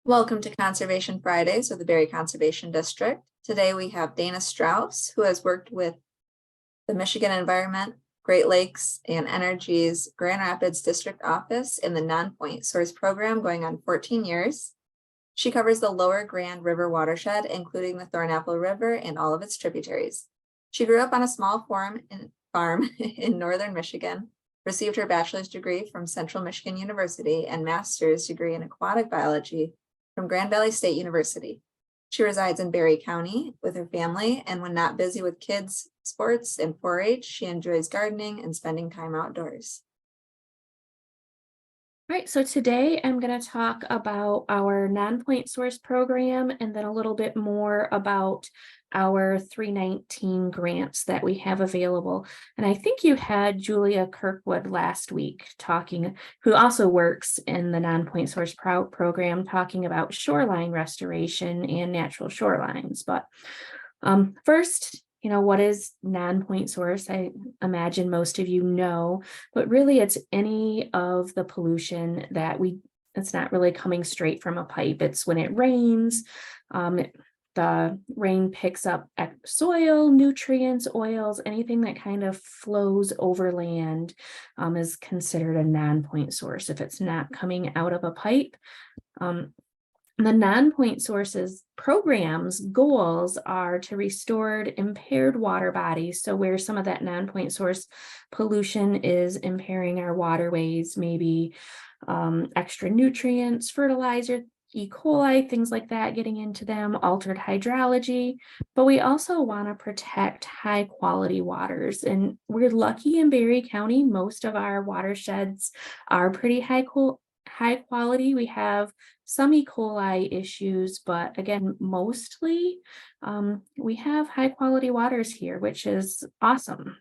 Welcome to Conservation Fridays with the Berry Conservation District. Today we have Dana Strouse, who has worked with the Michigan Environment, Great Lakes, and Energy's Grand Rapids District Office in the Non-Point Source Program going on 14 years. She covers the Lower Grand River watershed, including the Thornapple River and all of its tributaries. She grew up on a small farm in northern Michigan, received her bachelor's degree from Central Michigan University and master's degree in aquatic biology from Grand Valley State University. She resides in Berry County with her family, and when not busy with kids, sports, and 4-H, she enjoys gardening and spending time outdoors. All right, so today I'm going to talk about our non-point source program and then a little bit more about our 319 grants that we have available. And I think you had Julia Kirkwood last week who also works in the non-point source program, talking about shoreline restoration and natural shorelines. But first, what is non-point source? I imagine most of you know, but really it's any of the pollution it's not really coming straight from a pipe. It's when it rains, the rain picks up soil, nutrients, oils, anything that kind of flows over land is considered a non-point source if it's not coming out of a pipe. The non-point sources program's goals are to restore impaired water bodies. So where some of that non-point source pollution is impairing our waterways, maybe extra nutrients, fertilizer, E. coli, things like that getting into them, altered hydrology. But we also want to protect high quality waters. And we're lucky in Berry County, most of our watersheds are pretty high quality. We have some E. coli issues, but again, mostly we have high quality waters here, which is awesome.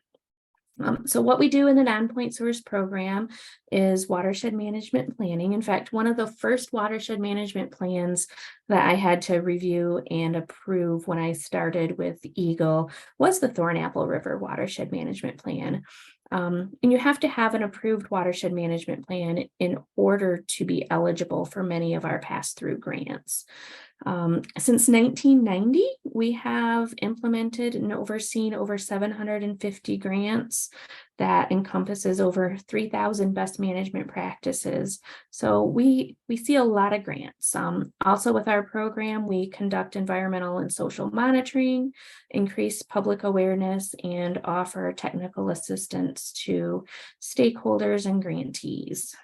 So what we do in the non-point source program is watershed management planning. In fact, one of the first watershed management plans that I had to review and approve when I started with EGLE was the Thornapple River Watershed Management Plan. And you have to have an approved watershed management plan in order to be eligible for many of our pass-through grants. Since 1990, we have implemented and overseen over 750 grants that encompasses over 3,000 best management practices. So we see a lot of grants. Also with our program, we conduct environmental and social monitoring, increase public awareness, and offer technical assistance to stakeholders and grantees.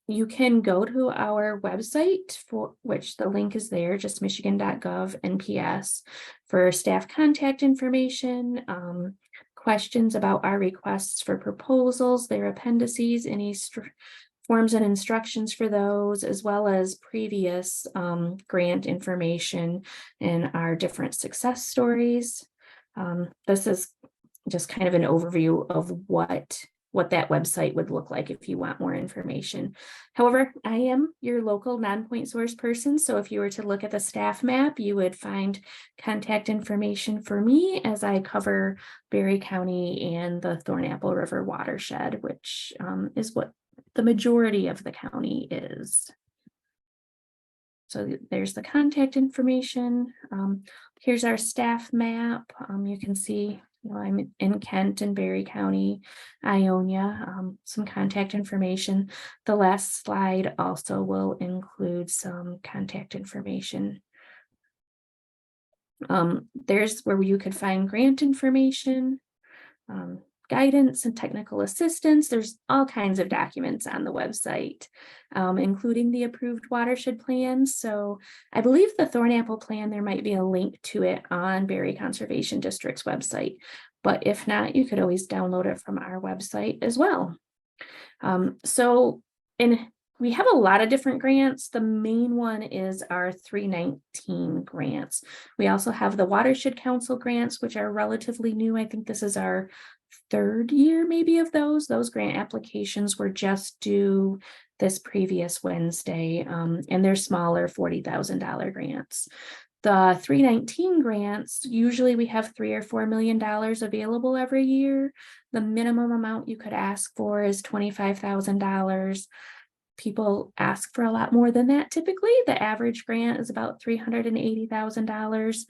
You can go to our website, for which the link is there, just michigan.gov NPS, for staff contact information, questions about our requests for proposals, their appendices, any forms and instructions for those, as well as previous grant information and our different success stories. This is just kind of an overview of what that website would look like if you want more information. However, I am your local non-point source person, so if you were to look at the staff map, you would find contact information for me as I cover Berry County and the Thornapple River watershed, which is what the majority of the county is. So there's the contact information. Here's our staff map. You can see I'm in Kent and Berry County, Ionia, some contact information. The last slide also will include some contact information. There's where you could find grant information, guidance and technical assistance. There's all kinds of documents on the website, including the approved watershed plans. So I believe the Thornapple plan, there might be a link to it on Berry Conservation District's website, but if not, you could always download it from our website as well. We have a lot of different grants. The main one is our 319 grants. We also have the Watershed Council grants, which are relatively new. I think this is our third year maybe of those. Those grant applications were just due this previous Wednesday, and they're smaller $40,000 grants. The 319 grants, usually we have $3 or $4 million available every year. The minimum amount you could ask for is $25,000. People ask for a lot more than that. Typically, the average grant is about $380,000.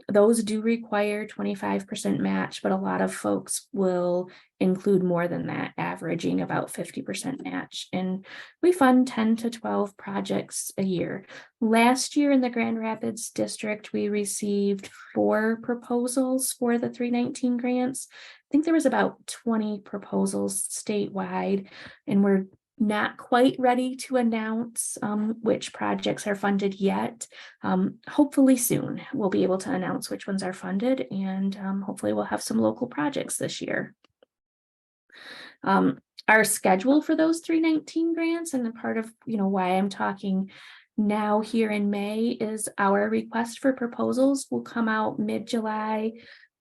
Those do require 25% match, but a lot of folks will include more than that, averaging about 50% match. And we fund 10 to 12 projects a year. Last year in the Grand Rapids district, we received 4 proposals for the 319 grants. I think there was about 20 proposals statewide, and we're not quite ready to announce which projects are funded yet. Hopefully soon we'll be able to announce which ones are funded, and hopefully we'll have some local projects this year. Our schedule for those 319 grants, and the part of why I'm talking now here in May, is our request for proposals will come out mid-July,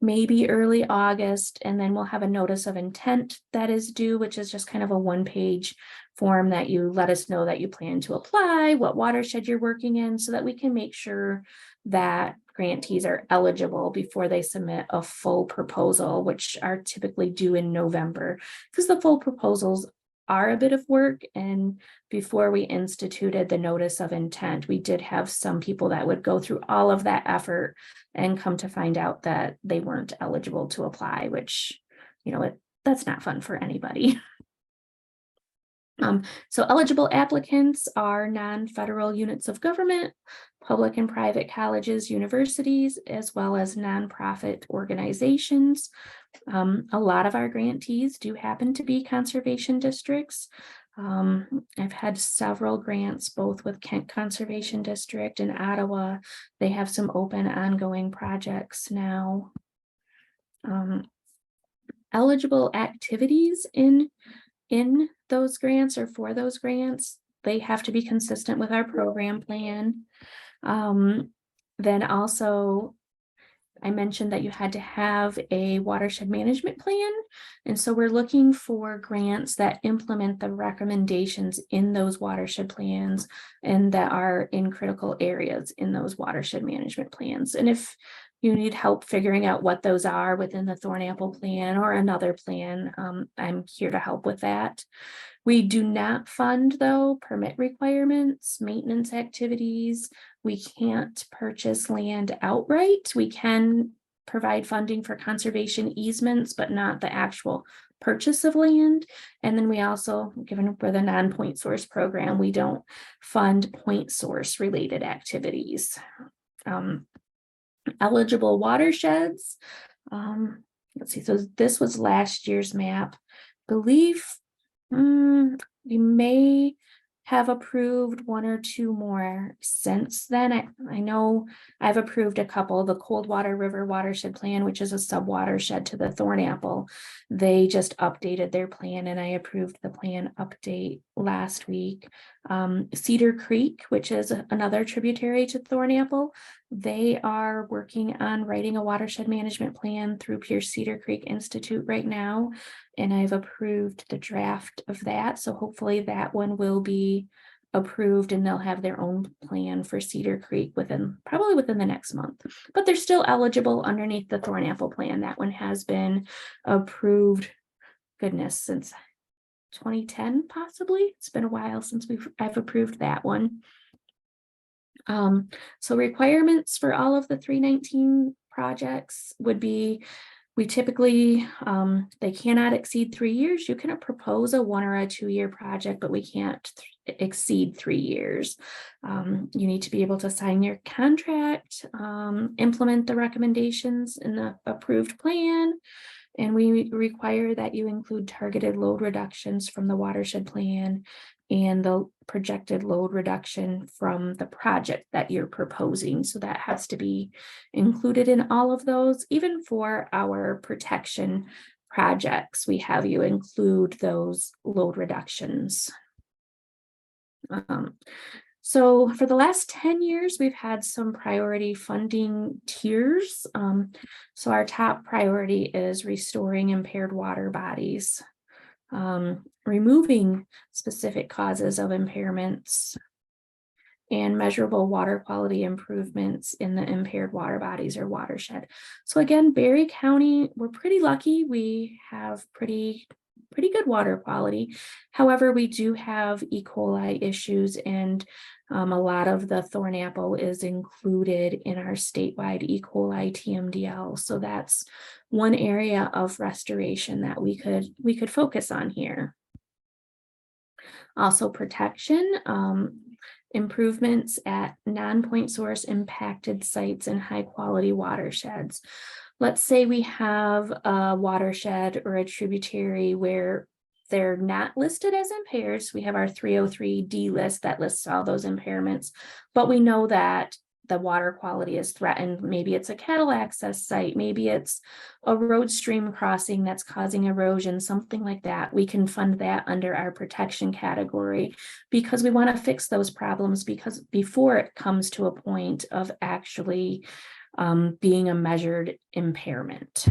maybe early August, and then we'll have a notice of intent that is due, which is just kind of a 1-page form that you let us know that you plan to apply, what watershed you're working in, so that we can make sure that grantees are eligible before they submit a full proposal, which are typically due in November, because the full proposals are a bit of work. And before we instituted the notice of intent, we did have some people that would go through all of that effort and come to find out that they weren't eligible to apply, which, that's not fun for anybody. So eligible applicants are non-federal units of government, public and private colleges, universities, as well as nonprofit organizations. A lot of our grantees do happen to be conservation districts. I've had several grants, both with Kent Conservation District and Ottawa. They have some open ongoing projects now. Eligible activities in those grants, or for those grants, they have to be consistent with our program plan. Then also, I mentioned that you had to have a watershed management plan. And so we're looking for grants that implement the recommendations in those watershed plans and that are in critical areas in those watershed management plans. And if you need help figuring out what those are within the Thornapple plan or another plan, I'm here to help with that. We do not fund, though, permit requirements, maintenance activities. We can't purchase land outright. We can provide funding for conservation easements, but not the actual purchase of land. And then we also, given we're the non-point source program, we don't fund point source related activities. Eligible watersheds. Let's see, so this was last year's map. I believe we may have approved 1 or 2 more since then. I know I've approved a couple. The Coldwater River Watershed Plan, which is a sub-watershed to the Thornapple, they just updated their plan, and I approved the plan update last week. Cedar Creek, which is another tributary to Thornapple, they are working on writing a watershed management plan through Pierce Cedar Creek Institute right now, and I've approved the draft of that. So hopefully that one will be approved, and they'll have their own plan for Cedar Creek probably within the next month. But they're still eligible underneath the Thornapple plan. That one has been approved, goodness, since 2010, possibly. It's been a while since I've approved that one. So requirements for all of the 319 projects would be, we typically, they cannot exceed 3 years. You can propose a 1 or a 2 year project, but we can't exceed 3 years. You need to be able to sign your contract, implement the recommendations in the approved plan, and we require that you include targeted load reductions from the watershed plan and the projected load reduction from the project that you're proposing. So that has to be included in all of those. Even for our protection projects, we have you include those load reductions. So for the last 10 years, we've had some priority funding tiers. So our top priority is restoring impaired water bodies, removing specific causes of impairments, and measurable water quality improvements in the impaired water bodies or watershed. So again, Berry County, we're pretty lucky. We have pretty pretty good water quality. However, we do have E. coli issues, and a lot of the thorn apple is included in our statewide E. coli TMDL. So that's one area of restoration that we could focus on here. Also protection, improvements at non-point source impacted sites and high quality watersheds. Let's say we have a watershed or a tributary where they're not listed as impaired. So we have our 303D list that lists all those impairments, but we know that the water quality is threatened. Maybe it's a cattle access site, maybe it's a road stream crossing that's causing erosion, something like that. We can fund that under our protection category because we want to fix those problems because before it comes to a point of actually being a measured impairment.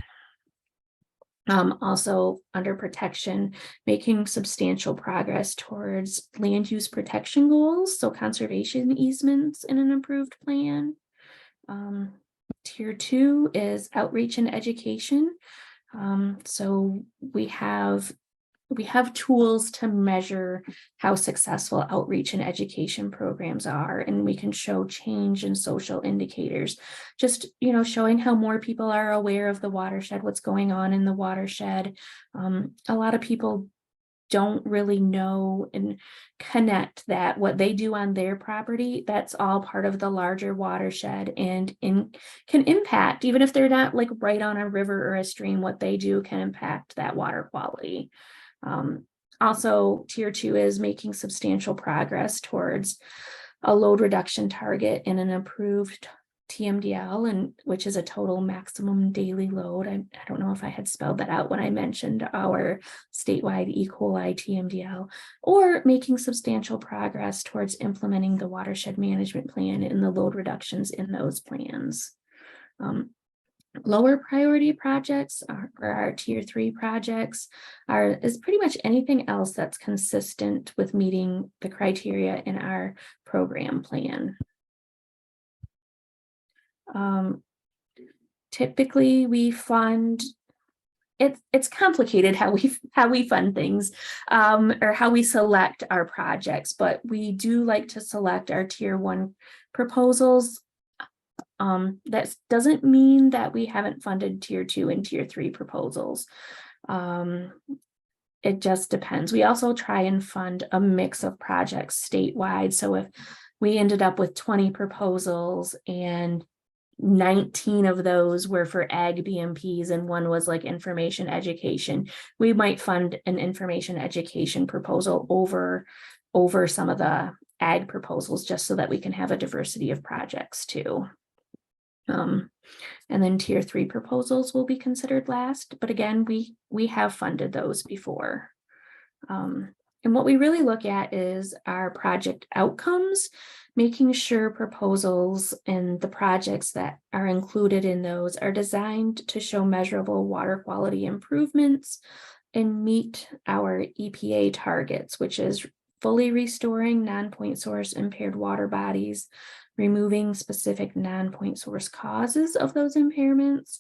Also under protection, making substantial progress towards land use protection goals, so conservation easements in an approved plan. Tier 2 is outreach and education. So we have tools to measure how successful outreach and education programs are, and we can show change in social indicators. Just, showing how more people are aware of the watershed, what's going on in the watershed. A lot of people don't really know and connect that what they do on their property, that's all part of the larger watershed and can impact, even if they're not like right on a river or a stream, what they do can impact that water quality. Also, tier 2 is making substantial progress towards a load reduction target in an approved TMDL, and which is a total maximum daily load. I don't know if I had spelled that out when I mentioned our statewide E. coli TMDL, or making substantial progress towards implementing the watershed management plan and the load reductions in those plans. Lower priority projects or our tier 3 projects is pretty much anything else that's consistent with meeting the criteria in our program plan. Typically we fund it's complicated how we fund things or how we select our projects, but we do like to select our tier 1 proposals. That doesn't mean that we haven't funded tier 2 and tier 3 proposals. It just depends. We also try and fund a mix of projects statewide. So if we ended up with 20 proposals and 19 of those were for ag BMPs and one was like information education, we might fund an information education proposal over some of the ag proposals just so that we can have a diversity of projects too. And then tier 3 proposals will be considered last, but again, we have funded those before. And what we really look at is our project outcomes, making sure proposals and the projects that are included in those are designed to show measurable water quality improvements and meet our EPA targets, which is fully restoring non-point source impaired water bodies, removing specific non-point source causes of those impairments,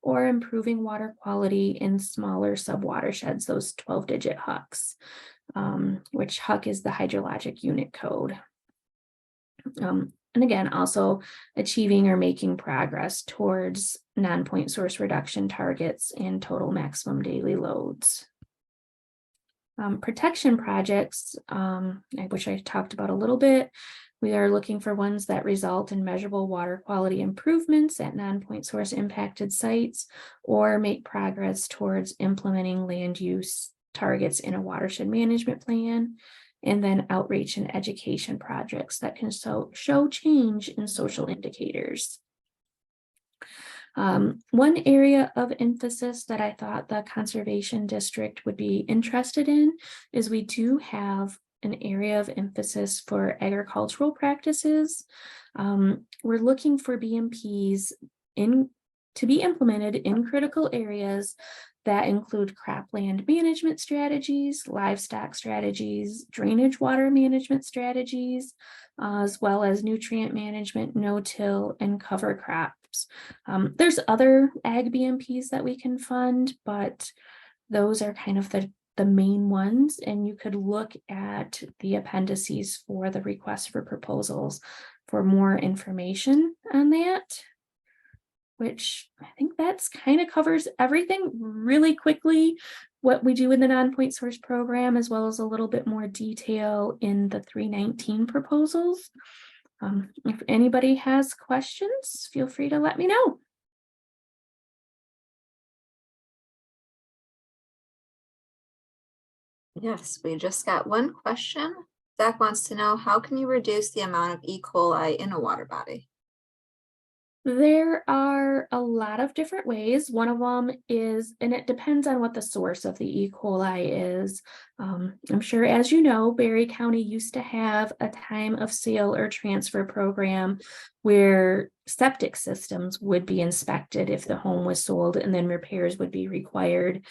or improving water quality in smaller subwatersheds, those 12-digit HUCs, which HUC is the hydrologic unit code. And again, also achieving or making progress towards non-point source reduction targets and total maximum daily loads. Protection projects, which I talked about a little bit. We are looking for ones that result in measurable water quality improvements at non-point source impacted sites or make progress towards implementing land use targets in a watershed management plan, and then outreach and education projects that can show change in social indicators. One area of emphasis that I thought the Conservation District would be interested in is we do have an area of emphasis for agricultural practices. We're looking for BMPs to be implemented in critical areas that include cropland management strategies, livestock strategies, drainage water management strategies, as well as nutrient management, no-till, and cover crops. There's other ag BMPs that we can fund, but those are kind of the the main ones, and you could look at the appendices for the request for proposals for more information on that, which I think that's kind of covers everything really quickly, what we do in the non-point source program, as well as a little bit more detail in the 319 proposals. If anybody has questions, feel free to let me know. Yes, we just got one question. Zach wants to know, how can you reduce the amount of E. coli in a water body? There are a lot of different ways. One of them is, and it depends on what the source of the E. coli is. I'm sure, as you know, Berry County used to have a time of sale or transfer program where septic systems would be inspected if the home was sold, and then repairs would be required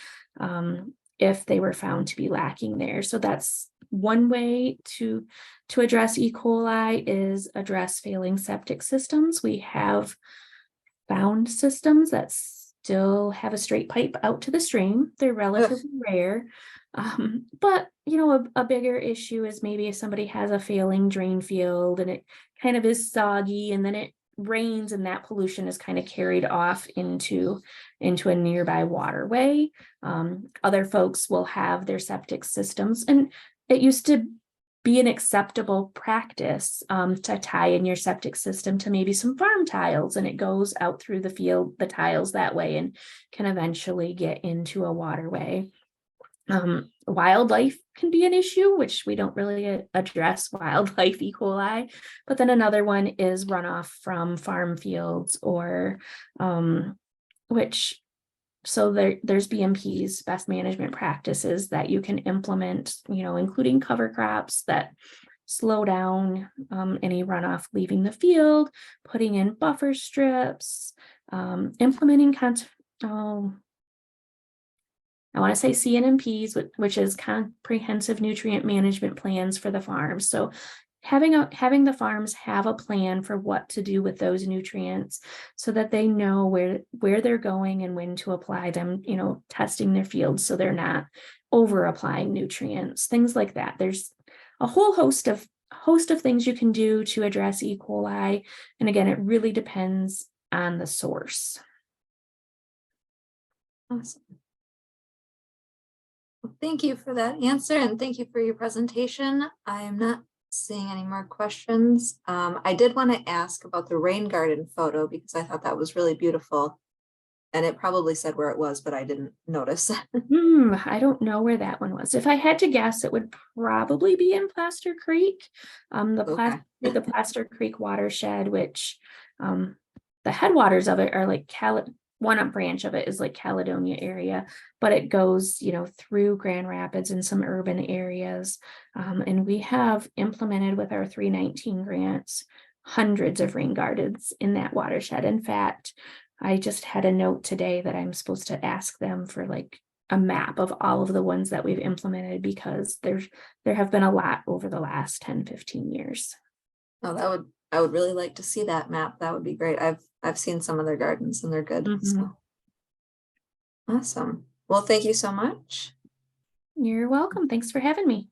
if they were found to be lacking there. So that's one way to address E. coli, is address failing septic systems. We have found systems that still have a straight pipe out to the stream. They're relatively rare. But a bigger issue is maybe if somebody has a failing drain field and it kind of is soggy, and then it rains and that pollution is kind of carried off into a nearby waterway. Other folks will have their septic systems, and it used to be an acceptable practice to tie in your septic system to maybe some farm tiles, and it goes out through the field, the tiles that way, and can eventually get into a waterway. Wildlife can be an issue, which we don't really address wildlife E. coli, but then another one is runoff from farm fields, or so there's BMPs, best management practices, that you can implement, including cover crops that slow down any runoff leaving the field, putting in buffer strips, implementing I want to say CNMPs, which is comprehensive nutrient management plans for the farms. So having the farms have a plan for what to do with those nutrients, so that they know where they're going and when to apply them, testing their fields so they're not over applying nutrients, things like that. There's a whole host of things you can do to address E. coli. And again, it really depends on the source. Awesome. Well, thank you for that answer, and thank you for your presentation. I am not seeing any more questions. I did want to ask about the rain garden photo, because I thought that was really beautiful. And it probably said where it was, but I didn't notice. I don't know where that one was. If I had to guess, it would probably be in Plaster Creek. The Plaster Creek watershed, which the headwaters of it are like one branch of it is like Caledonia area, but it goes, through Grand Rapids and some urban areas. And we have implemented with our 319 grants hundreds of rain gardens in that watershed. In fact, I just had a note today that I'm supposed to ask them for like a map of all of the ones that we've implemented, because there have been a lot over the last 10-15 years. Oh, I would really like to see that map. That would be great. I've seen some of their gardens and they're good. So awesome. Well, thank you so much. You're welcome. Thanks for having me.